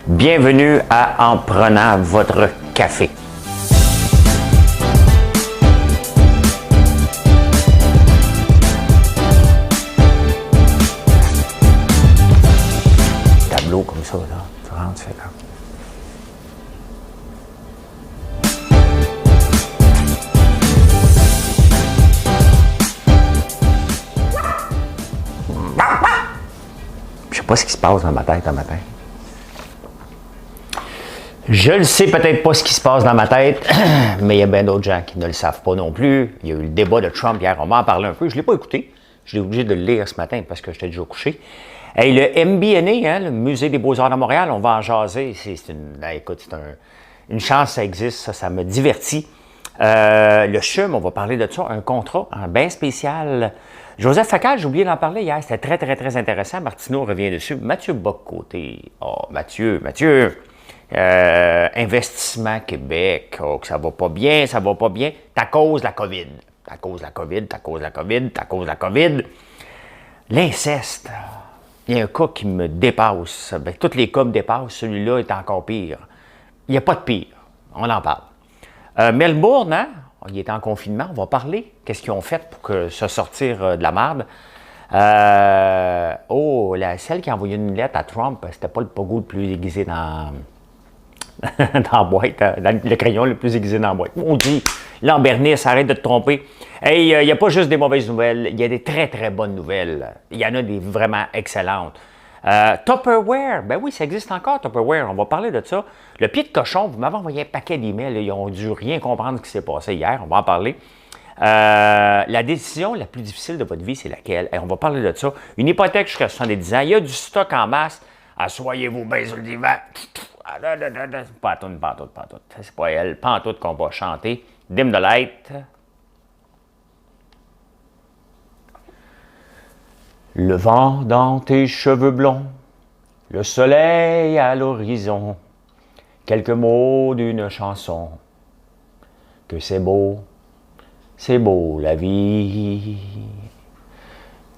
Bienvenue à En prenant votre café. Tableau comme ça, là. Tu rentres, tu fais comme... Je sais pas ce qui se passe dans ma tête un matin. Je ne sais peut-être pas ce qui se passe dans ma tête, mais il y a bien d'autres gens qui ne le savent pas non plus. Il y a eu le débat de Trump hier, on m'en parlait un peu. Je ne l'ai pas écouté. Je l'ai obligé de le lire ce matin parce que j'étais déjà couché. Et le MBNA, le Musée des Beaux-Arts de Montréal, on va en jaser. Écoute, une chance, ça existe, ça me divertit. Le CHUM, on va parler de ça, un contrat bien spécial. Joseph Facal, j'ai oublié d'en parler hier, c'était très, très, très intéressant. Martineau revient dessus. Mathieu Bock-Côté. Oh, Mathieu. Investissement Québec. Oh, que ça va pas bien. C'est à cause de la COVID. L'inceste. Il y a un cas qui me dépasse. Bien, tous les cas me dépassent. Celui-là est encore pire. Il n'y a pas de pire. On en parle. Melbourne, hein? Il est en confinement. On va parler. Qu'est-ce qu'ils ont fait pour se sortir de la merde? Celle qui a envoyé une lettre à Trump, c'était pas le pogo le plus aiguisé dans la boîte, le crayon le plus aiguisé dans la boîte. On dit, Lambernis, arrête de te tromper. Hey, il n'y a pas juste des mauvaises nouvelles, il y a des très, très bonnes nouvelles. Il y en a des vraiment excellentes. Tupperware, ben oui, ça existe encore, Tupperware, on va parler de ça. Le pied de cochon, vous m'avez envoyé un paquet d'emails, ils ont dû rien comprendre ce qui s'est passé hier, on va en parler. La décision la plus difficile de votre vie, c'est laquelle? On va parler de ça. Une hypothèque jusqu'à 70 ans, il y a du stock en masse. Assoyez-vous bien sur le divan. Pas tout. C'est pas elle, pas tout qu'on va chanter. Dim the light. Le vent dans tes cheveux blonds, le soleil à l'horizon, quelques mots d'une chanson, que c'est beau la vie.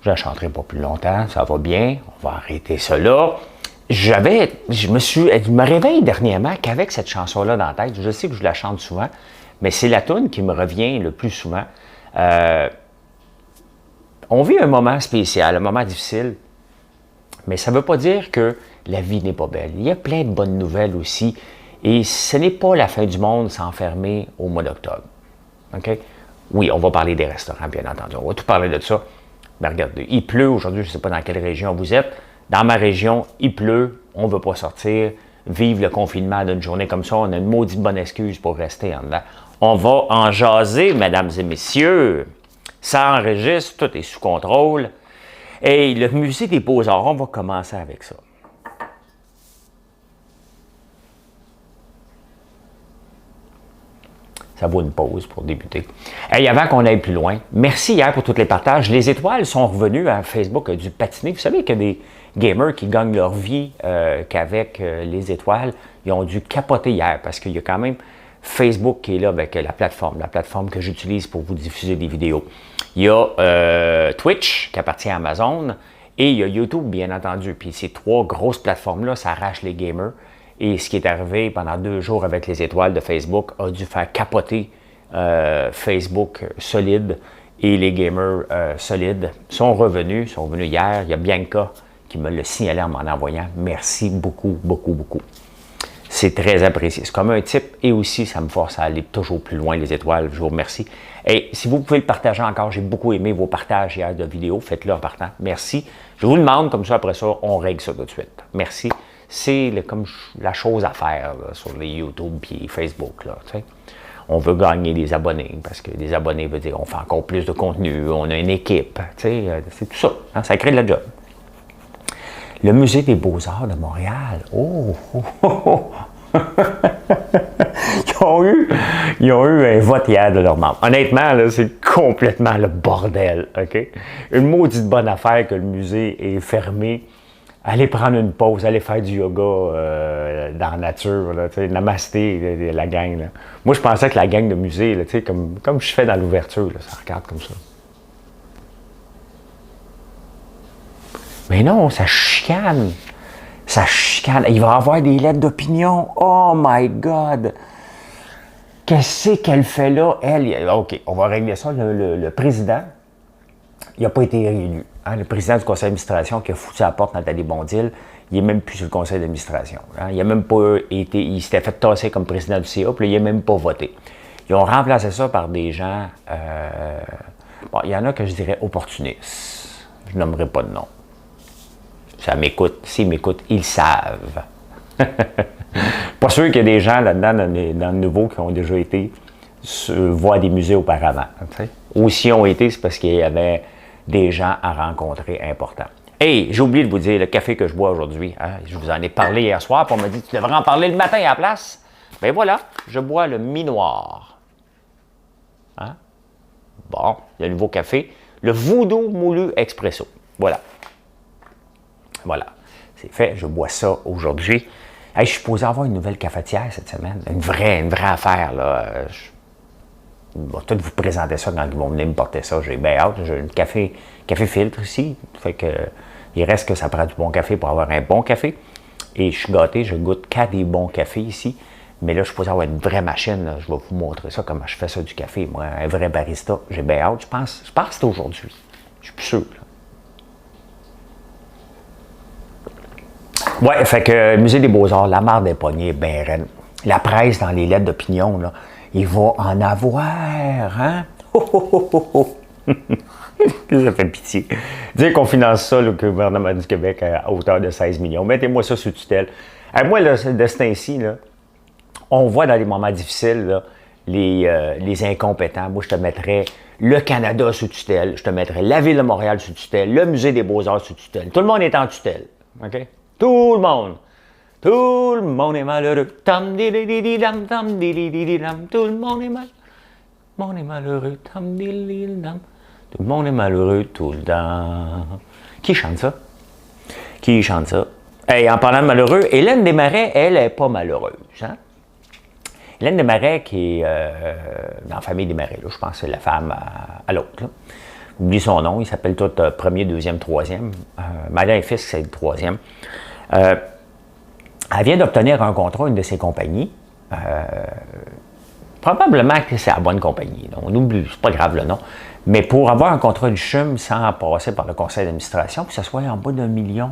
Je ne chanterai pas plus longtemps, ça va bien, on va arrêter ça là. Je me réveille dernièrement qu'avec cette chanson-là dans la tête, je sais que je la chante souvent, mais c'est la toune qui me revient le plus souvent. On vit un moment spécial, un moment difficile, mais ça ne veut pas dire que la vie n'est pas belle. Il y a plein de bonnes nouvelles aussi, et ce n'est pas la fin du monde s'enfermer au mois d'octobre. OK? Oui, on va parler des restaurants, bien entendu. On va tout parler de ça. Mais regardez, il pleut aujourd'hui, je ne sais pas dans quelle région vous êtes. Dans ma région, il pleut, on ne veut pas sortir. Vive le confinement d'une journée comme ça, on a une maudite bonne excuse pour rester en dedans. On va en jaser, mesdames et messieurs. Ça enregistre, tout est sous contrôle. Et le Musée des Beaux-Arts, on va commencer avec ça. Ça vaut une pause pour débuter. Et avant qu'on aille plus loin, merci hier pour tous les partages. Les étoiles sont revenues à Facebook du patiné. Vous savez qu'il y a des gamers qui gagnent leur vie qu'avec les étoiles. Ils ont dû capoter hier parce qu'il y a quand même Facebook qui est là avec la plateforme que j'utilise pour vous diffuser des vidéos. Il y a Twitch qui appartient à Amazon et il y a YouTube, bien entendu. Puis ces trois grosses plateformes-là, ça arrache les gamers. Et ce qui est arrivé pendant 2 jours avec les étoiles de Facebook a dû faire capoter Facebook solide et les gamers solides sont revenus hier. Il y a Bianca qui me l'a signalé en m'en envoyant. Merci beaucoup. C'est très apprécié. C'est comme un type et aussi ça me force à aller toujours plus loin les étoiles. Je vous remercie. Et si vous pouvez le partager encore, j'ai beaucoup aimé vos partages hier de vidéos. Faites-le en partant. Merci. Je vous demande comme ça, après ça, on règle ça tout de suite. Merci. C'est comme la chose à faire là, sur les YouTube et Facebook. Là, tu sais. On veut gagner des abonnés parce que des abonnés veut dire on fait encore plus de contenu, on a une équipe. Tu sais, c'est tout ça. Hein, ça crée de la job. Le Musée des Beaux-Arts de Montréal. Ils ont eu un vote hier de leurs membres. Honnêtement, là, c'est complètement le bordel. OK? Une maudite bonne affaire que le musée est fermé. Allez prendre une pause, allez faire du yoga dans la nature. Là, namasté, la gang. Là. Moi, je pensais que la gang de musée, là, comme je fais dans l'ouverture, ça regarde comme ça. Mais non, ça chicane. Ça chicane. Il va avoir des lettres d'opinion. Oh my God! Qu'est-ce qu'elle fait là? Elle, OK, on va régler ça. Le président, il n'a pas été réélu. Hein? Le président du conseil d'administration qui a foutu à la porte Nathalie Bondil, il n'est même plus sur le conseil d'administration. Hein? Il n'a même pas été. Il s'était fait tasser comme président du CA, puis il n'a même pas voté. Ils ont remplacé ça par des gens. Bon, il y en a que je dirais opportunistes. Je nommerai pas de nom. Ça m'écoute. S'ils m'écoutent, ils savent. Pas sûr qu'il y a des gens là-dedans, dans le nouveau, qui ont déjà été voir des musées auparavant. T'sais. Ou s'ils ont été, c'est parce qu'il y avait des gens à rencontrer importants. Hey, j'ai oublié de vous dire le café que je bois aujourd'hui. Hein? Je vous en ai parlé hier soir, puis on m'a dit tu devrais en parler le matin à la place. Ben voilà, je bois le mi-noir. Hein? Bon, le nouveau café, le Voodoo Moulu Expresso. Voilà. Voilà, c'est fait, je bois ça aujourd'hui. Hey, je suis supposé avoir une nouvelle cafetière cette semaine. Une vraie affaire, là. Je vais tout vous présenter ça quand ils vont venir me porter ça. J'ai bien hâte. J'ai un café filtre ici. Fait que il reste que ça prend du bon café pour avoir un bon café. Et je suis gâté, je goûte qu'à des bons cafés ici. Mais là, je suis supposé avoir une vraie machine. Là. Je vais vous montrer ça, comment je fais ça du café. Moi, un vrai barista. J'ai bien hâte. Je pense que c'est aujourd'hui. Je suis plus sûr, là. Ouais, fait que Musée des Beaux-Arts, la marde des poignets, ben reine. La presse dans les lettres d'opinion, là, il va en avoir, hein? Oh, oh, oh, oh, oh. Ça fait pitié. Dire qu'on finance ça, le gouvernement du Québec, à hauteur de 16 millions. Mettez-moi ça sous tutelle. Moi, là, de ce temps-ci, là, on voit dans les moments difficiles, là, les incompétents. Moi, je te mettrais le Canada sous tutelle, je te mettrais la Ville de Montréal sous tutelle, le Musée des Beaux-Arts sous tutelle. Tout le monde est en tutelle, OK? Tout le monde. Tout le monde est malheureux. Tam dam tam dam. Tout le monde est malheureux. Tam dam. Tout le monde est malheureux tout le temps. Qui chante ça? Qui chante ça? Hey, en parlant de malheureux, Hélène Desmarais, elle n'est pas malheureuse. Hein? Hélène Desmarais, qui est dans la famille Desmarais, là, je pense que c'est la femme à l'autre. Oublie son nom, il s'appelle tout premier, deuxième, troisième. Madame Fisk, c'est le troisième. Elle vient d'obtenir un contrat, une de ses compagnies. Probablement que c'est la bonne compagnie. Donc, on oublie, c'est pas grave le nom. Mais pour avoir un contrat du CHUM sans passer par le conseil d'administration, que ce soit en bas d'1 million,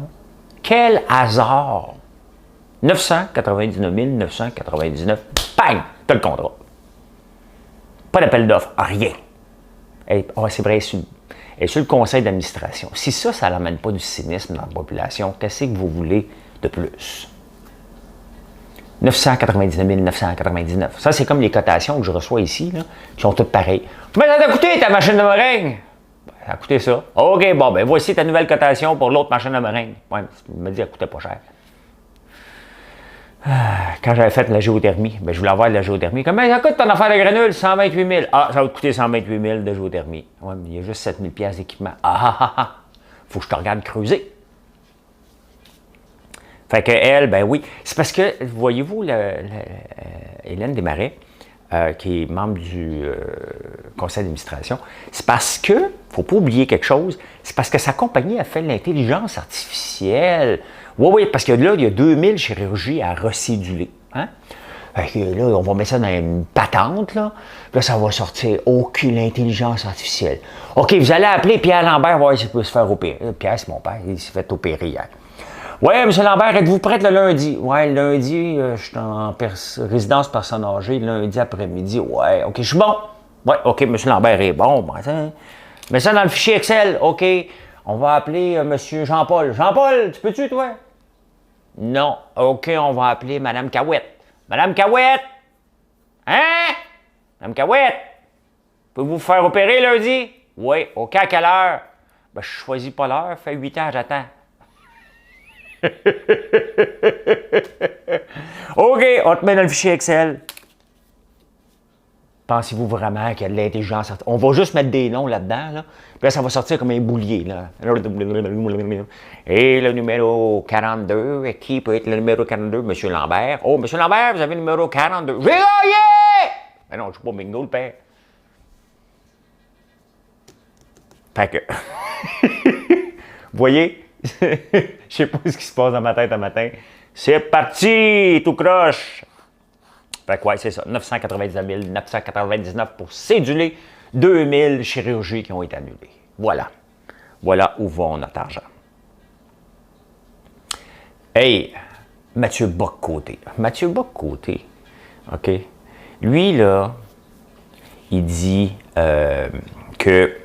quel hasard! 999 999, bang! T'as le contrat. Pas d'appel d'offres, rien. C'est vrai, et sur le conseil d'administration. Si ça n'amène pas du cynisme dans la population, qu'est-ce que vous voulez de plus? 999 999. Ça, c'est comme les cotations que je reçois ici, là, qui sont toutes pareilles. Mais ça t'a coûté ta machine de meringue? Ça a coûté ça. OK, bon, ben voici ta nouvelle cotation pour l'autre machine de meringue. Ouais, il m'a dit qu'elle coûtait pas cher. Quand j'avais fait la géothermie, ben, je voulais avoir de la géothermie. Combien ça coûte ton affaire de granules? 128 000. Ah, ça va te coûter 128 000 de géothermie. Ouais, mais il y a juste 7 000 $ d'équipement. Faut que je te regarde creuser. Fait que elle, ben oui. C'est parce que, voyez-vous, Hélène Desmarais, qui est membre du conseil d'administration, c'est parce que, faut pas oublier quelque chose, c'est parce que sa compagnie a fait de l'intelligence artificielle. Oui, parce que là, il y a 2000 chirurgies à recéduler. Hein? Là, on va mettre ça dans une patente, là. Là, ça va sortir aucune intelligence artificielle. OK, vous allez appeler Pierre Lambert, voir s'il peut se faire opérer. Pierre, c'est mon père, il s'est fait opérer hier. Oui, M. Lambert, êtes-vous prête le lundi? Oui, le lundi, je suis en résidence personne âgée, lundi après-midi. Oui, OK, je suis bon. Oui, OK, M. Lambert est bon. Mets ça dans le fichier Excel. OK, on va appeler M. Jean-Paul. Jean-Paul, tu peux-tu, toi? Non. OK, on va appeler Mme Cahouette. Mme Cahouette! Hein? Mme Cahouette! Pouvez-vous vous faire opérer lundi? Oui. OK, à quelle heure? Ben, je choisis pas l'heure, fait 8 heures, j'attends. OK, on te met dans le fichier Excel. Pensez-vous vraiment qu'il y a de l'intelligence artificielle? On va juste mettre des noms là-dedans, là. Puis là, ça va sortir comme un boulier, là. Et le numéro 42, qui peut être le numéro 42? M. Lambert. Oh, M. Lambert, vous avez le numéro 42. J'ai gagné! Mais non, je suis pas bingo, le père. Fait que... Vous voyez? Je sais pas ce qui se passe dans ma tête un matin. C'est parti, tout croche. Fait que ouais, c'est ça. 999 999 pour céduler 2000 chirurgies qui ont été annulées. Voilà. Voilà où va notre argent. Hey, Mathieu Bock-Côté. Mathieu Bock-Côté, OK? Lui, là, il dit que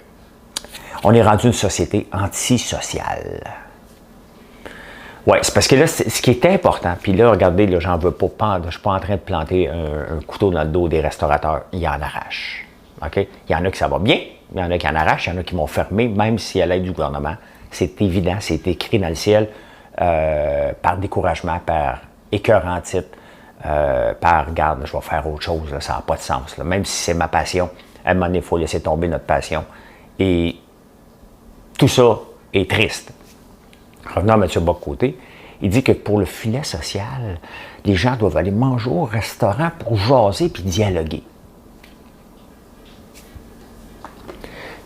on est rendu une société antisociale. Oui, c'est parce que là, ce qui est important, puis là, regardez, là, j'en veux pas, je ne suis pas en train de planter un couteau dans le dos des restaurateurs, ils en arrachent. OK? Il y en a qui ça va bien, il y en a qui en arrachent, il y en a qui vont fermer, même si à l'aide du gouvernement. C'est évident, c'est écrit dans le ciel, par découragement, par écœurant titre, par, regarde, je vais faire autre chose, là, ça n'a pas de sens. Là. Même si c'est ma passion, à un moment donné, il faut laisser tomber notre passion. Et tout ça est triste. Revenons à M. Bock-Côté, il dit que pour le filet social, les gens doivent aller manger au restaurant pour jaser puis dialoguer.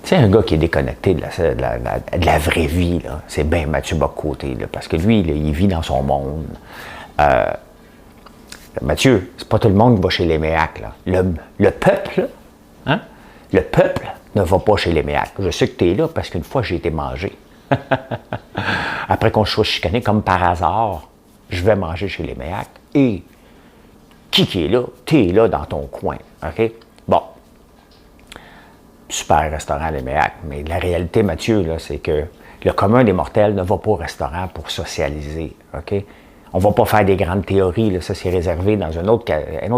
Tu sais, un gars qui est déconnecté de la vraie vie, c'est bien Mathieu Bock-Côté, parce que lui, là, il vit dans son monde. Mathieu, c'est pas tout le monde qui va chez les méacs. Le peuple, hein? Le peuple ne va pas chez les méacs. Je sais que tu es là parce qu'une fois, j'ai été mangé. Après qu'on soit chicané comme par hasard, je vais manger chez les méacs. Et qui est là? Tu es là dans ton coin. OK? Bon. Super restaurant, les méacs. Mais la réalité, Mathieu, là, c'est que le commun des mortels ne va pas au restaurant pour socialiser. OK? On ne va pas faire des grandes théories. Là, ça, c'est réservé dans une autre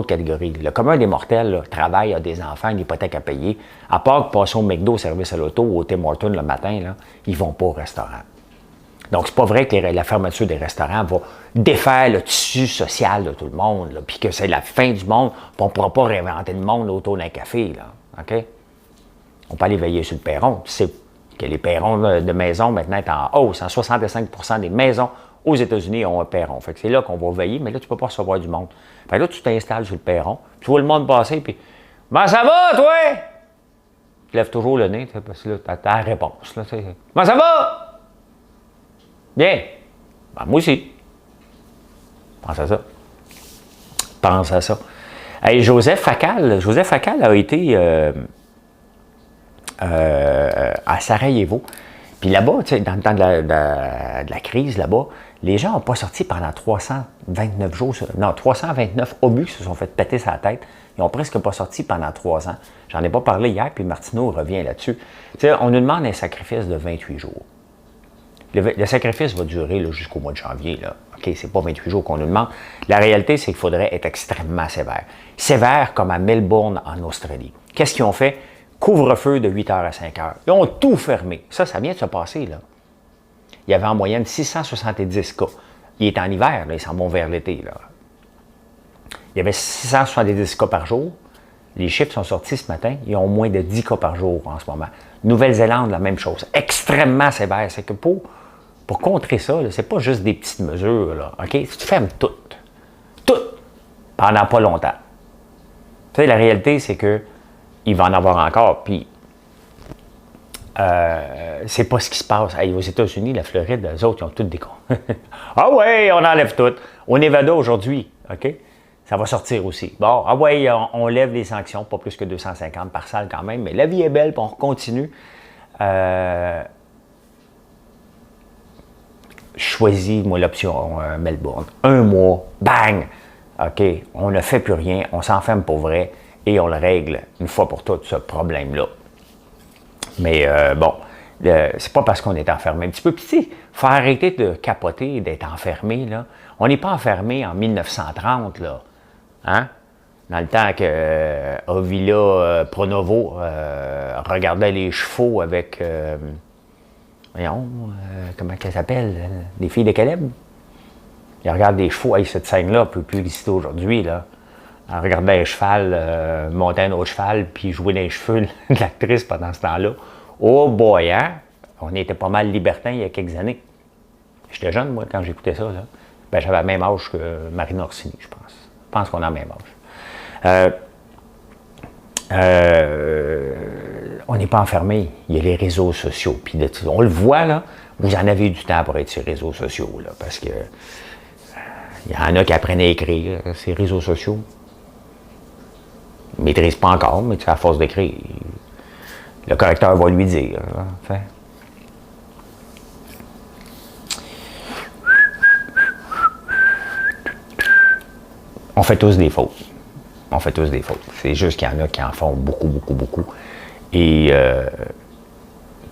catégorie. Le commun des mortels là, travaille, a des enfants, une hypothèque à payer. À part que passer au McDo, service à l'auto ou au Tim Hortons le matin, là, ils ne vont pas au restaurant. Donc, c'est pas vrai que la fermeture des restaurants va défaire le tissu social de tout le monde, puis que c'est la fin du monde, puis on ne pourra pas réinventer le monde autour d'un café. Là, OK? On peut aller veiller sur le perron. Tu sais que les perrons de maisons maintenant sont en hausse. 65% des maisons aux États-Unis ont un perron. Fait que c'est là qu'on va veiller, mais là, tu ne peux pas recevoir du monde. Fait que là, tu t'installes sur le perron, tu vois le monde passer, puis « Comment ça va, toi? » Tu lèves toujours le nez, parce que là, tu as la réponse. Là, « Comment ça va? » Bien. Ben, moi aussi. Pense à ça. Pense à ça. Hey, Joseph Facal a été à Sarajevo. Puis là-bas, tu sais, dans le temps de la crise, là-bas, les gens n'ont pas sorti pendant 329 jours. Non, 329 obus se sont fait péter sa tête. Ils n'ont presque pas sorti pendant 3 ans. J'en ai pas parlé hier, puis Martineau revient là-dessus. Tu sais, on nous demande un sacrifice de 28 jours. Le sacrifice va durer jusqu'au mois de janvier. Là. OK, c'est pas 28 jours qu'on nous demande. La réalité, c'est qu'il faudrait être extrêmement sévère. Sévère comme à Melbourne, en Australie. Qu'est-ce qu'ils ont fait? Couvre-feu de 8h à 5h. Ils ont tout fermé. Ça vient de se passer, là. Il y avait en moyenne 670 cas. Il est en hiver, là, ils s'en vont vers l'été, là. Il y avait 670 cas par jour. Les chiffres sont sortis ce matin. Ils ont moins de 10 cas par jour en ce moment. Nouvelle-Zélande, la même chose. Extrêmement sévère. C'est que pour contrer ça, c'est pas juste des petites mesures, là. OK? Tu fermes tout. Tout. Pendant pas longtemps. Tu sais, la réalité, c'est que il va en avoir encore, puis c'est pas ce qui se passe. Hey, aux États-Unis, la Floride, eux autres, ils ont toutes des cons. Ah ouais, on enlève tout. Au Nevada, aujourd'hui, OK? Ça va sortir aussi. Bon, ah ouais, on lève les sanctions, pas plus que 250 par salle quand même, mais la vie est belle, puis on continue. Choisis, moi, l'option Melbourne. 1 mois, bang! OK, on ne fait plus rien, on s'enferme pour vrai, et on le règle une fois pour toutes, ce problème-là. Mais bon, c'est pas parce qu'on est enfermé un petit peu. Puis tu sais, faut arrêter de capoter, d'être enfermé, là. On n'est pas enfermé en 1930, là. Hein? Dans le temps que Ovila Pronovo regardait les chevaux avec... voyons, comment elle s'appelle? Les filles de Caleb? Il regarde des chevaux. Hey, cette scène-là ne peut plus exister aujourd'hui, là. Elle regardait un cheval, monter un autre cheval, puis jouer dans les cheveux de l'actrice pendant ce temps-là. Oh boy, hein? On était pas mal libertins il y a quelques années. J'étais jeune, moi, quand j'écoutais ça. Là. Ben, j'avais le même âge que Marina Orsini, je pense. Je pense qu'on a le même âge. on n'est pas enfermé. Il y a les réseaux sociaux. Puis on le voit, là, vous en avez du temps pour être sur les réseaux sociaux, là, parce que il y en a qui apprennent à écrire, ces réseaux sociaux. Ils ne maîtrisent pas encore, mais à force d'écrire, le correcteur va lui dire. Enfin. On fait tous des fautes. On fait tous des fautes. C'est juste qu'il y en a qui en font beaucoup, beaucoup, beaucoup. Et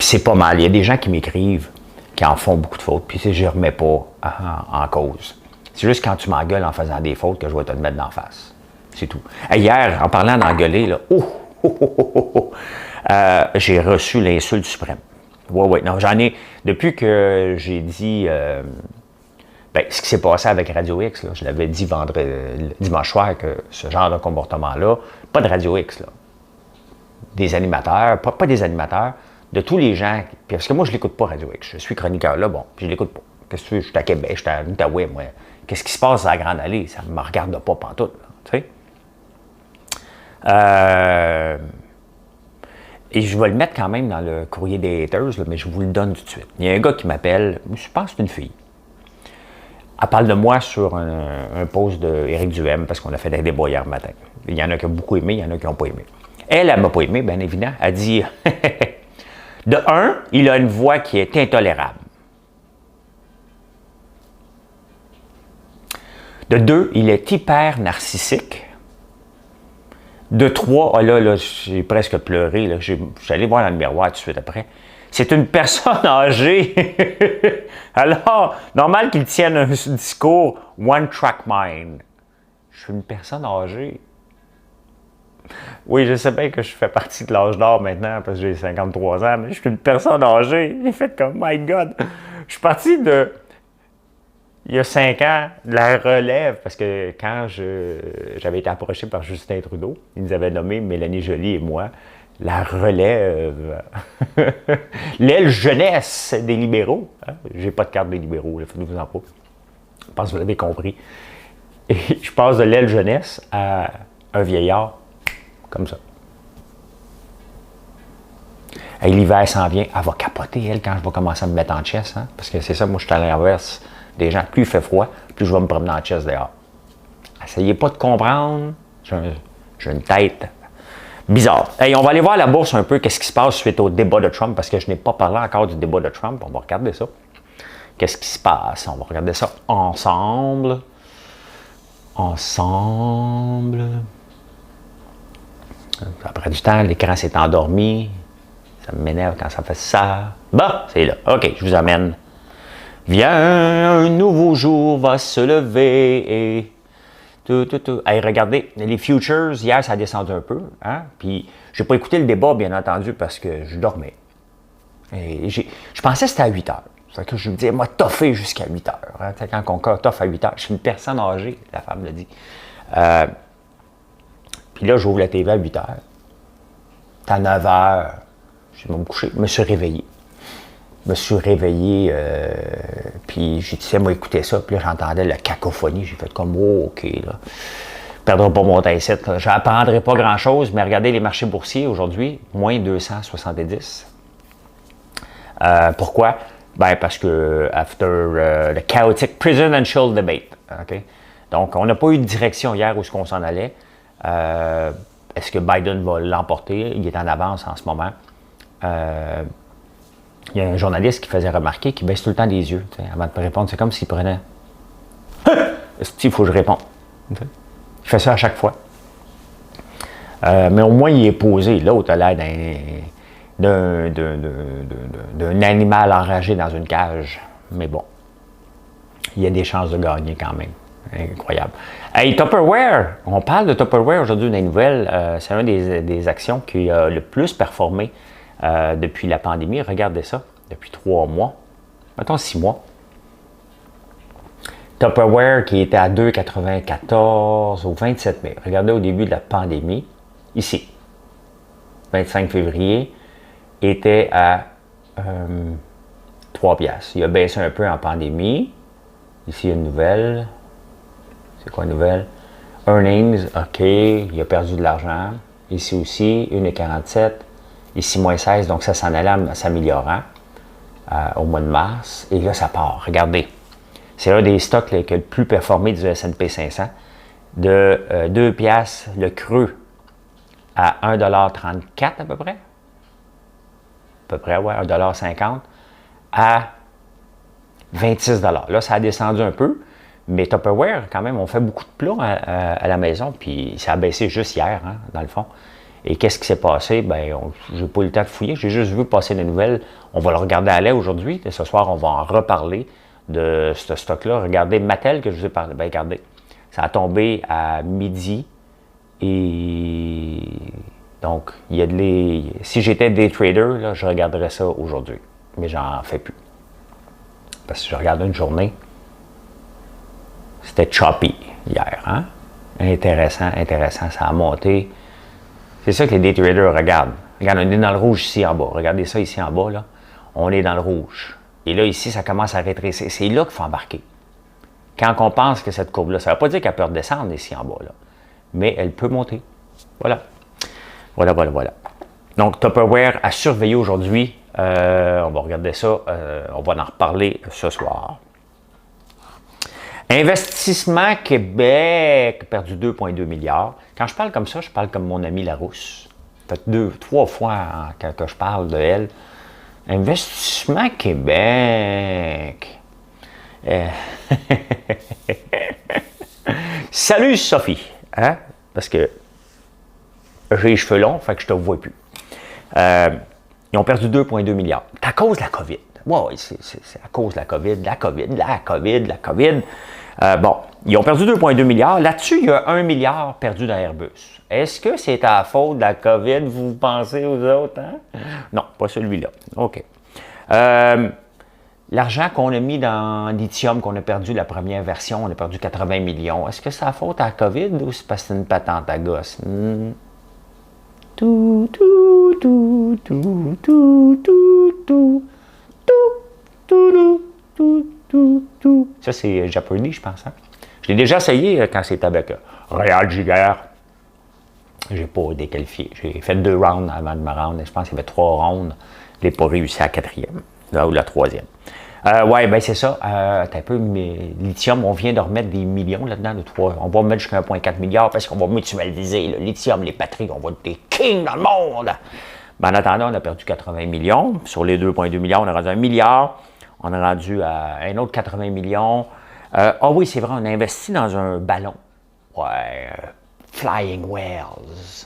c'est pas mal. Il y a des gens qui m'écrivent qui en font beaucoup de fautes, puis je ne remets pas en cause. C'est juste quand tu m'engueules en faisant des fautes que je vais te le mettre d'en face. C'est tout. Hier, en parlant d'engueuler, là, j'ai reçu l'insulte suprême. Oui. Non, j'en ai. Depuis que j'ai dit. Ce qui s'est passé avec Radio X, là, je l'avais dit dimanche soir que ce genre de comportement-là, pas de Radio X, là. Des animateurs, pas des animateurs, de tous les gens. Parce que moi, je l'écoute pas Radio X. Je suis chroniqueur là, bon, puis je l'écoute pas. Qu'est-ce que tu veux? Je suis à Québec, je suis à Outaouais, moi. Qu'est-ce qui se passe à la Grande Allée? Ça ne me regarde pas pantoute, là, tu sais. Et je vais le mettre quand même dans le courrier des haters, là, mais je vous le donne tout de suite. Il y a un gars qui m'appelle, je pense que c'est une fille. Elle parle de moi sur un post d'Éric Duhem parce qu'on a fait un débat hier matin. Il y en a qui ont beaucoup aimé, il y en a qui n'ont pas aimé. Elle m'a pas aimé, bien évidemment. Elle dit de un, il a une voix qui est intolérable. De deux, il est hyper narcissique. De trois, là, j'ai presque pleuré. Là, je suis allé voir dans le miroir tout de suite après. C'est une personne âgée. Alors, normal qu'il tienne un discours one track mind. Je suis une personne âgée. Oui, je sais bien que je fais partie de l'âge d'or maintenant parce que j'ai 53 ans, mais je suis une personne âgée. J'ai fait comme, my God. Je suis parti il y a 5 ans, de la relève, parce que quand j'avais été approché par Justin Trudeau, il nous avait nommé Mélanie Joly et moi la relève, l'aile jeunesse des libéraux. Hein? J'ai pas de carte des libéraux, faites-vous en pas. Je pense que vous avez compris. Et je passe de l'aile jeunesse à un vieillard, comme ça. Et l'hiver s'en vient, elle va capoter, elle, quand je vais commencer à me mettre en chest, hein? Parce que c'est ça, moi, je suis à l'inverse des gens. Plus il fait froid, plus je vais me promener en chest dehors. Essayez pas de comprendre. J'ai une tête bizarre. Hey, on va aller voir à la bourse un peu qu'est-ce qui se passe suite au débat de Trump, parce que je n'ai pas parlé encore du débat de Trump. On va regarder ça. Qu'est-ce qui se passe? On va regarder ça ensemble. Après du temps, l'écran s'est endormi. Ça m'énerve quand ça fait ça. Bon, c'est là. OK, je vous amène. Viens, un nouveau jour va se lever et... Hey, regardez, les futures, hier, ça a descendu un peu. Hein? Puis, j'ai pas écouté le débat, bien entendu, parce que je dormais. Et je pensais que c'était à 8 heures. C'est que je me disais, moi, toffer jusqu'à 8 heures. Hein? Quand on toffe à 8 heures, je suis une personne âgée, la femme l'a dit. Puis là, j'ouvre la TV à 8 heures. C'est à 9 heures. Je vais me coucher. Je me suis réveillé. Puis j'ai dit, moi, écoutez ça. Puis là, j'entendais la cacophonie. J'ai fait comme, oh, OK, là. Je perdrai pas mon temps-ci. Je n'apprendrai pas grand-chose, mais regardez les marchés boursiers aujourd'hui, moins 270. Pourquoi? Ben, parce que, after the chaotic presidential debate, OK? Donc, on n'a pas eu de direction hier où est-ce qu'on s'en allait. Est-ce que Biden va l'emporter? Il est en avance en ce moment. Il y a un journaliste qui faisait remarquer qu'il baisse tout le temps les yeux avant de répondre. C'est comme s'il prenait... Il faut que je réponde. Okay. Il fait ça à chaque fois. Mais au moins, il est posé. L'autre a l'air d'un animal enragé dans une cage. Mais bon, il y a des chances de gagner quand même. Incroyable. Hey, Tupperware! On parle de Tupperware aujourd'hui dans les nouvelles. C'est une des actions qui a le plus performé depuis la pandémie. Regardez ça, depuis 3 mois. Mettons 6 mois. Tupperware qui était à 2,94 au 27 mai. Regardez au début de la pandémie. Ici, 25 février, était à 3 piastres. Il a baissé un peu en pandémie. Ici, il y a une nouvelle. C'est quoi une nouvelle? Earnings, OK, il a perdu de l'argent. Ici aussi, 1,47. Ici, moins 16, donc ça s'en allait en s'améliorant au mois de mars. Et là, ça part. Regardez. C'est un des stocks là, qui a le plus performé du S&P 500. De 2 piastres, le creux à 1,34 à peu près. À peu près, ouais, 1,50 à 26 Là, ça a descendu un peu. Mais Tupperware, quand même, on fait beaucoup de plats à la maison. Puis ça a baissé juste hier, hein, dans le fond. Et qu'est-ce qui s'est passé? Bien, je n'ai pas eu le temps de fouiller. J'ai juste vu passer des nouvelles. On va le regarder à lait aujourd'hui. Ce soir, on va en reparler de ce stock-là. Regardez Mattel que je vous ai parlé. Bien, regardez. Ça a tombé à midi. Et donc, il y a si j'étais day trader, là, je regarderais ça aujourd'hui. Mais j'en fais plus. Parce que je regarde une journée. C'était choppy hier. Hein? Intéressant. Ça a monté. C'est ça que les day traders regardent. Regarde, on est dans le rouge ici en bas. Regardez ça ici en bas, là. On est dans le rouge. Et là, ici, ça commence à rétrécir. C'est là qu'il faut embarquer. Quand on pense que cette courbe-là, ça ne veut pas dire qu'elle peut redescendre ici en bas, là. Mais elle peut monter. Voilà. Voilà. Donc, Tupperware à surveiller aujourd'hui. On va regarder ça. On va en reparler ce soir. Investissement Québec, perdu 2,2 milliards. Quand je parle comme ça, je parle comme mon ami Larousse. Ça fait 3 fois que je parle de elle. Investissement Québec. Salut Sophie. Hein? Parce que j'ai les cheveux longs, fait que je te vois plus. Ils ont perdu 2,2 milliards. C'est à cause de la COVID. Oui, c'est à cause de la COVID. Bon, ils ont perdu 2,2 milliards. Là-dessus, il y a 1 milliard perdu dans Airbus. Est-ce que c'est à la faute de la COVID, vous pensez aux autres? Hein? Non, pas celui-là. OK. L'argent qu'on a mis dans lithium, qu'on a perdu la première version, on a perdu 80 millions. Est-ce que c'est à la faute à la COVID ou c'est parce que c'est une patente à gosse? Ça, c'est Jeopardy, je pense. Hein? Je l'ai déjà essayé quand c'était avec Réal Giguère. Je n'ai pas déqualifié. J'ai fait 2 rounds avant de me rendre. Je pense qu'il y avait 3 rounds. Je n'ai pas réussi à la 4e, là, ou la 3e. Oui, bien c'est ça. T'as un peu, mais lithium, on vient de remettre des millions là-dedans. On va mettre jusqu'à 1,4 milliard parce qu'on va mutualiser le lithium, les batteries, on va être des kings dans le monde. Ben, en attendant, on a perdu 80 millions. Sur les 2,2 milliards, on a rendu 1 milliard. On a rendu à un autre 80 millions. Oui, c'est vrai, on a investi dans un ballon. Ouais, Flying Whales.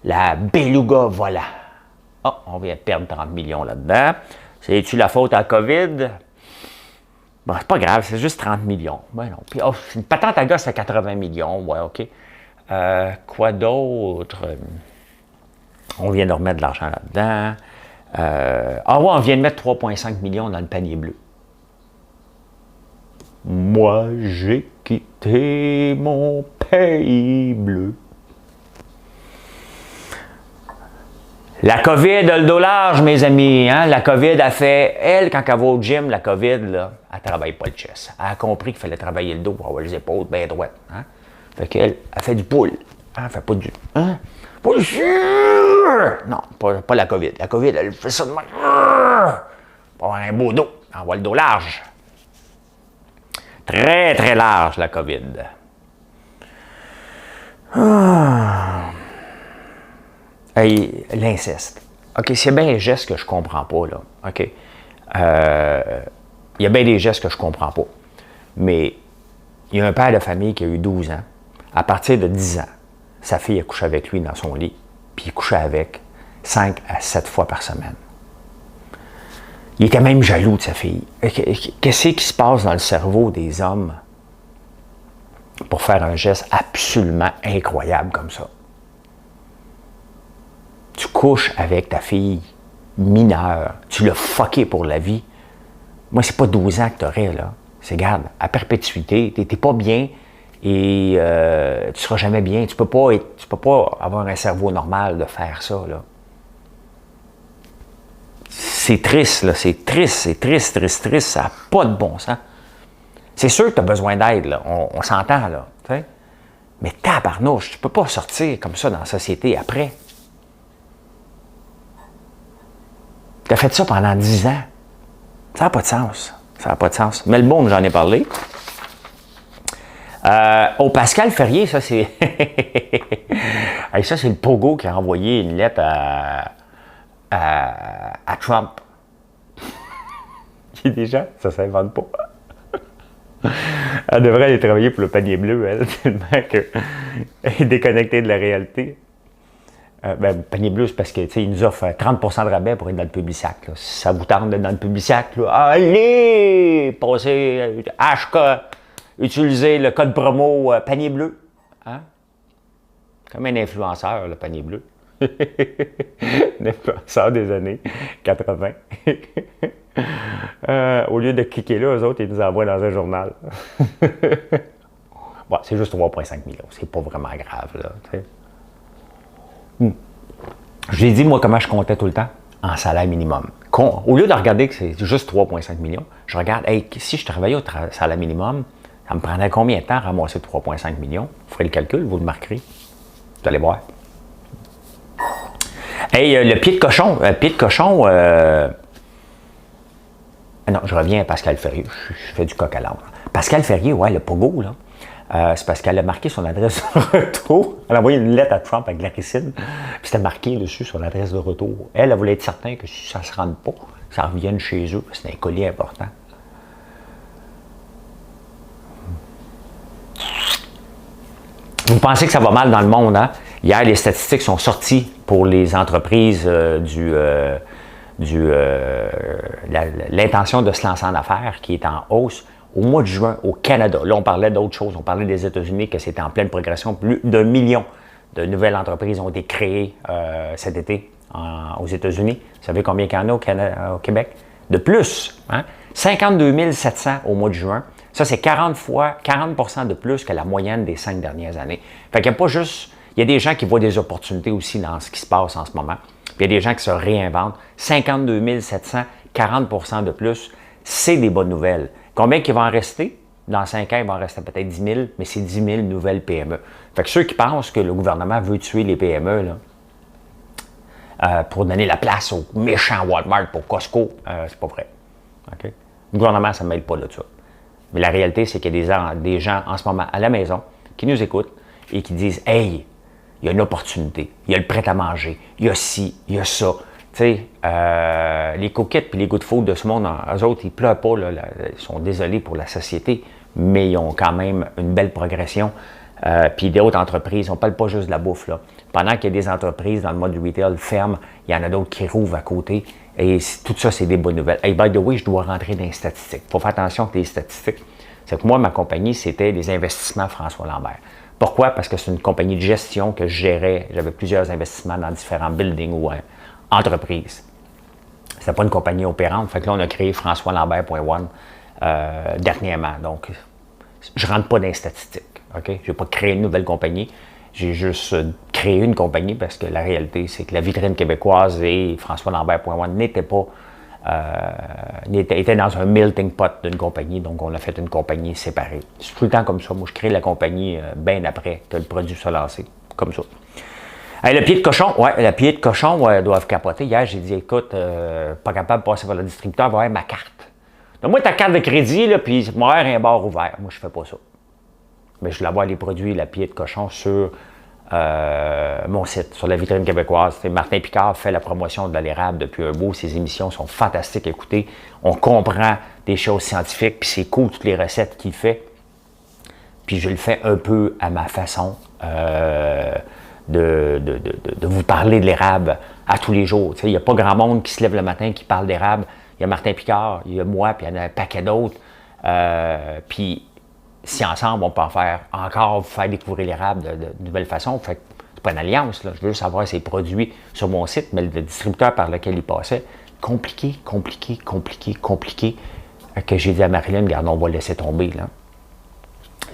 La Beluga volant. On vient de perdre 30 millions là-dedans. C'est-tu la faute à la COVID? Bon, c'est pas grave, c'est juste 30 millions. Ben non. Puis, une patente à gosse à 80 millions. Ouais, OK. Quoi d'autre? On vient de remettre de l'argent là-dedans. On vient de mettre 3,5 millions dans le panier bleu. Moi, j'ai quitté mon pays bleu. La COVID, le dos large, mes amis. Hein? La COVID a fait, elle, quand elle va au gym, la COVID, là, elle ne travaille pas le chest. Elle a compris qu'il fallait travailler le dos pour avoir les épaules bien droites. Hein? Fait qu'elle, elle fait du pull. Hein? Elle fait pas du... Hein? Non, pas la COVID. La COVID, elle fait ça de même. Pour avoir un beau dos. On voit le dos large. Très, très large, la COVID. Hey, l'inceste. OK, c'est bien des gestes que je comprends pas, là. OK. Il y a bien des gestes que je comprends pas. Mais il y a un père de famille qui a eu 12 ans. À partir de 10 ans, sa fille a couché avec lui dans son lit. Puis il couchait avec 5 à 7 fois par semaine. Il était même jaloux de sa fille. Qu'est-ce qui se passe dans le cerveau des hommes pour faire un geste absolument incroyable comme ça? Tu couches avec ta fille mineure, tu l'as fucké pour la vie. Moi, c'est pas 12 ans que tu aurais, là. C'est, regarde, à perpétuité, t'es pas bien et tu seras jamais bien. Tu peux pas avoir un cerveau normal de faire ça, là. C'est triste, là. C'est triste. Ça n'a pas de bon sens. C'est sûr que tu as besoin d'aide, là. On s'entend, là. T'sais? Mais tabarnouche, tu peux pas sortir comme ça dans la société après. Tu as fait ça pendant 10 ans. Ça n'a pas de sens. Ça n'a pas de sens. Melbourne, j'en ai parlé. Au Pascal Ferrier, ça c'est. Hey, ça, c'est le Pogo qui a envoyé une lettre à Trump. Il y a des gens, ça ne s'invente pas. Elle devrait aller travailler pour le panier bleu, elle, tellement qu'elle est déconnectée de la réalité. Le panier bleu, c'est parce qu'il nous offre 30% de rabais pour être dans le Publisac. Là. Si ça vous tente d'être dans le Publisac, là, allez! Passez HK, utilisez le code promo panier bleu. Hein? Comme un influenceur, le panier bleu. Un influenceur des années 80. Au lieu de cliquer là, eux autres, ils nous envoient dans un journal. Bon, c'est juste 3,5 millions. C'est pas vraiment grave, là. Je l'ai dit, moi, comment je comptais tout le temps? En salaire minimum. Au lieu de regarder que c'est juste 3,5 millions, je regarde, hey, si je travaillais au salaire minimum, ça me prendrait combien de temps à ramasser 3,5 millions? Vous ferez le calcul, vous le marquerez. Vous allez voir. Hey, le pied de cochon. Non, je reviens à Pascal Ferrier. Je fais du coq à l'âne. Pascal Ferrier, ouais, le pogo, là. C'est parce qu'elle a marqué son adresse de retour. Elle a envoyé une lettre à Trump avec glycine, puis c'était marqué dessus son adresse de retour. Elle voulait être certaine que si ça ne se rende pas, ça revienne chez eux. C'est un colis important. Vous pensez que ça va mal dans le monde, hein? Hier, les statistiques sont sorties pour les entreprises l'intention de se lancer en affaires qui est en hausse au mois de juin au Canada. Là, on parlait d'autres choses. On parlait des États-Unis, que c'était en pleine progression. Plus d'1 million de nouvelles entreprises ont été créées cet été aux États-Unis. Vous savez combien il y en a au Québec? De plus, hein? 52 700 au mois de juin. Ça, c'est 40 % de plus que la moyenne des 5 dernières années. Fait qu'il n'y a pas juste... Il y a des gens qui voient des opportunités aussi dans ce qui se passe en ce moment. Puis il y a des gens qui se réinventent. 52 700, 40 % de plus, c'est des bonnes nouvelles. Combien qui vont en rester? Dans 5 ans, il va en rester peut-être 10 000, mais c'est 10 000 nouvelles PME. Fait que ceux qui pensent que le gouvernement veut tuer les PME, là, pour donner la place aux méchants Walmart pour Costco, c'est pas vrai. Okay? Le gouvernement, ça ne mêle pas de ça. Mais la réalité, c'est qu'il y a des gens en ce moment à la maison qui nous écoutent et qui disent « Hey, il y a une opportunité, il y a le prêt à manger, il y a ci, il y a ça. » Tu sais, les coquettes et les good food de ce monde, eux autres, ils ne pleurent pas, là, ils sont désolés pour la société, mais ils ont quand même une belle progression. Puis d'autres entreprises, on ne parle pas juste de la bouffe. Là. Pendant qu'il y a des entreprises dans le mode retail ferment, il y en a d'autres qui rouvrent à côté. Et tout ça, c'est des bonnes nouvelles. Hey, by the way, je dois rentrer dans les statistiques. Il faut faire attention avec les statistiques. C'est que moi, ma compagnie, c'était des investissements François Lambert. Pourquoi? Parce que c'est une compagnie de gestion que je gérais. J'avais plusieurs investissements dans différents buildings ou entreprises. C'était pas une compagnie opérante. Fait que là, on a créé françoislambert.one dernièrement. Donc, je ne rentre pas dans les statistiques. Okay? Je n'ai pas créé une nouvelle compagnie. J'ai juste créé une compagnie parce que la réalité, c'est que la vitrine québécoise et françoislambert.one n'étaient pas... étaient dans un melting pot d'une compagnie, donc on a fait une compagnie séparée. C'est tout le temps comme ça. Moi, je crée la compagnie bien après que le produit soit lancé. Comme ça. Hey, le pied de cochon, le pied de cochon doivent capoter. Hier, j'ai dit, écoute, pas capable de passer par le distributeur, va avoir ma carte. Donne-moi ta carte de crédit, là, puis moi, un bar ouvert. Moi, je fais pas ça. Mais je voulais avoir les produits, la pied de cochon sur mon site, sur la vitrine québécoise. Martin Picard fait la promotion de l'érable depuis un bout. Ses émissions sont fantastiques à écouter. On comprend des choses scientifiques, puis c'est cool, toutes les recettes qu'il fait. Puis je le fais un peu à ma façon de vous parler de l'érable à tous les jours. Il n'y a pas grand monde qui se lève le matin qui parle d'érable. Il y a Martin Picard, il y a moi, puis il y en a un paquet d'autres. Puis si ensemble, on peut en faire encore, vous faire découvrir l'érable de nouvelles façons. Fait que c'est pas une alliance, là. Je veux savoir ses produits sur mon site, mais le distributeur par lequel il passait, compliqué. Que j'ai dit à Marilyn, regarde, on va laisser tomber, là.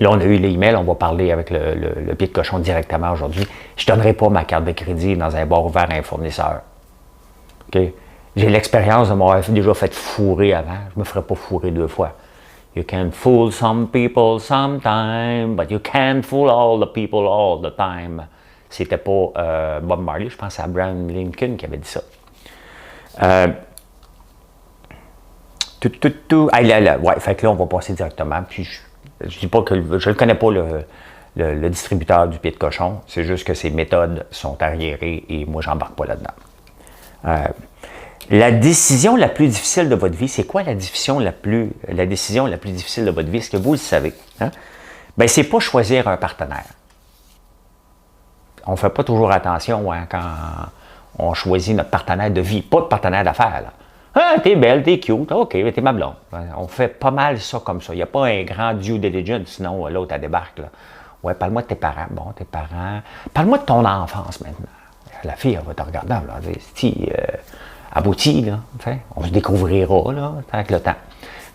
Là, on a eu l'email, on va parler avec le pied de cochon directement aujourd'hui. Je ne donnerai pas ma carte de crédit dans un bar ouvert à un fournisseur. Okay? J'ai l'expérience de m'avoir déjà fait fourrer avant. Je ne me ferai pas fourrer 2 fois. You can fool some people sometime, but you can't fool all the people all the time. C'était pas Bob Marley, je pense à Abraham Lincoln qui avait dit ça. Tout. Hey, là, ouais, fait que là, on va passer directement. Puis je dis pas que je ne connais pas le distributeur du pied de cochon. C'est juste que ses méthodes sont arriérées et moi, j'embarque pas là-dedans. La décision la plus difficile de votre vie, c'est quoi la décision la plus difficile de votre vie? Est-ce que vous le savez? Hein? Bien, c'est pas choisir un partenaire. On ne fait pas toujours attention hein, quand on choisit notre partenaire de vie, pas de partenaire d'affaires. Là. Ah, t'es belle, t'es cute, ok, t'es ma blonde. On fait pas mal ça comme ça. Il n'y a pas un grand due diligence, sinon l'autre, elle débarque. Là. Ouais, parle-moi de tes parents. Bon, tes parents. Parle-moi de ton enfance maintenant. La fille, elle va te regarder, elle va dire, si, abouti, là, on se découvrira là, avec le temps.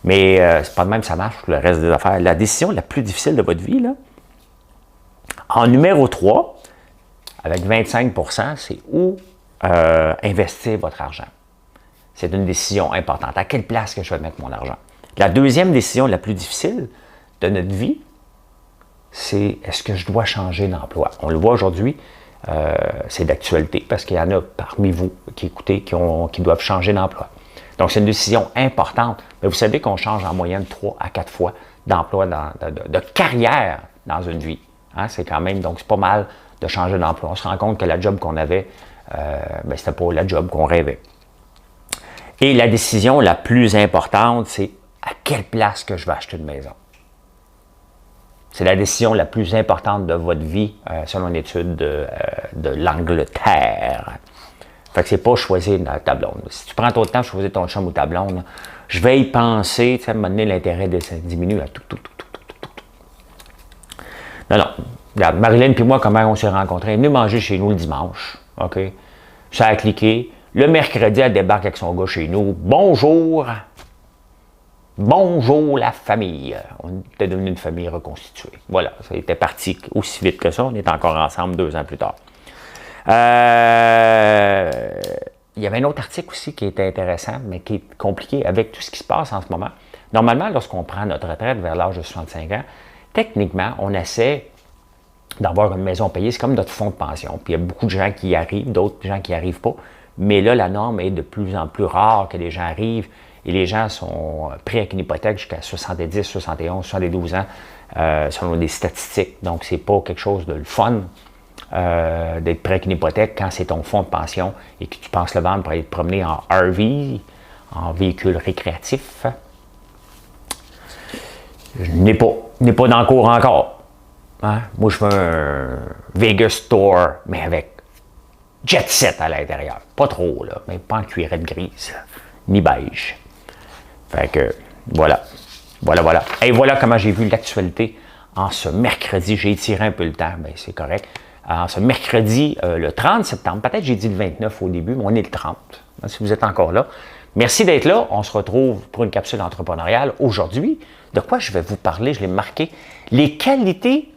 Mais c'est pas de même que ça marche pour le reste des affaires. La décision la plus difficile de votre vie, là, en numéro 3, avec 25 %, c'est où investir votre argent. C'est une décision importante. À quelle place que je vais mettre mon argent? La deuxième décision la plus difficile de notre vie, c'est est-ce que je dois changer d'emploi? On le voit aujourd'hui, c'est d'actualité parce qu'il y en a parmi vous qui écoutez qui doivent changer d'emploi. Donc, c'est une décision importante. Mais vous savez qu'on change en moyenne 3 à 4 fois d'emploi, de carrière dans une vie. Hein? C'est quand même, donc c'est pas mal de changer d'emploi. On se rend compte que la job qu'on avait, c'était pas la job qu'on rêvait. Et la décision la plus importante, c'est à quelle place que je vais acheter une maison. C'est la décision la plus importante de votre vie, selon une étude de l'Angleterre. Fait que c'est pas choisir ta blonde. Si tu prends ton temps de choisir ton chum ou ta blonde, je vais y penser, tu sais, à un moment donné, l'intérêt diminue. Là, Non. Regarde, Marilyn et moi, comment on s'est rencontrés? Elle est venue manger chez nous le dimanche. OK? Ça a cliqué. Le mercredi, elle débarque avec son gars chez nous. Bonjour! Bonjour la famille! On était devenu une famille reconstituée. Voilà, ça était parti aussi vite que ça. On est encore ensemble 2 ans plus tard. Il y avait un autre article aussi qui était intéressant, mais qui est compliqué avec tout ce qui se passe en ce moment. Normalement, lorsqu'on prend notre retraite vers l'âge de 65 ans, techniquement, on essaie d'avoir une maison payée. C'est comme notre fonds de pension. Puis il y a beaucoup de gens qui y arrivent, d'autres gens qui n'y arrivent pas. Mais là, la norme est de plus en plus rare que les gens arrivent et les gens sont pris avec une hypothèque jusqu'à 70, 71, 72 ans, selon des statistiques. Donc, c'est pas quelque chose de le fun d'être pris avec une hypothèque quand c'est ton fonds de pension et que tu penses le vendre pour aller te promener en RV, en véhicule récréatif. Je n'ai pas dans le cours encore. Hein? Moi, je veux un Vegas Store, mais avec jet set à l'intérieur. Pas trop, là, mais pas en cuirette grise, ni beige. Fait que, voilà. Et voilà comment j'ai vu l'actualité en ce mercredi. J'ai étiré un peu le temps, mais c'est correct. En ce mercredi, le 30 septembre, peut-être j'ai dit le 29 au début, mais on est le 30, hein, si vous êtes encore là. Merci d'être là. On se retrouve pour une capsule entrepreneuriale. Aujourd'hui, de quoi je vais vous parler? Je l'ai marqué. Les qualités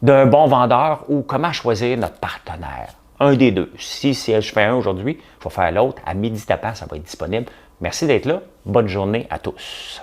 d'un bon vendeur ou comment choisir notre partenaire. Un des deux. Si je fais un aujourd'hui, je vais faire l'autre. À midi tapant, ça va être disponible. Merci d'être là. Bonne journée à tous.